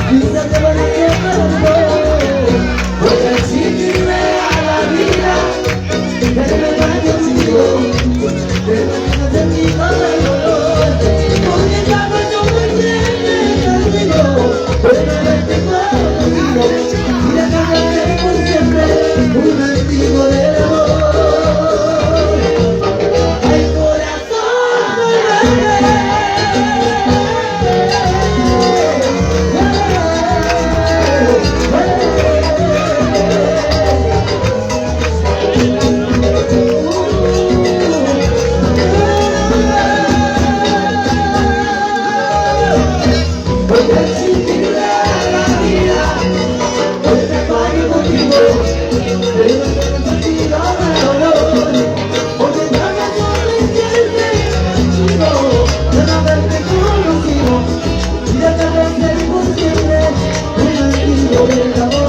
Quizá te parece tanto, voy a exigirle a la vida que me vaya contigo, que no tengas de mi dolor, porque estaba yo muy triste contigo, pero verte conmigo, y la cambiaré por siempre, un antiguo del amor. Ay, voy a exigirle a la vida que me pague contigo, pero no necesito dolor, porque nada suficiente contigo, de no haberte conocido, y de perderte por siempre, un antiguo del amor.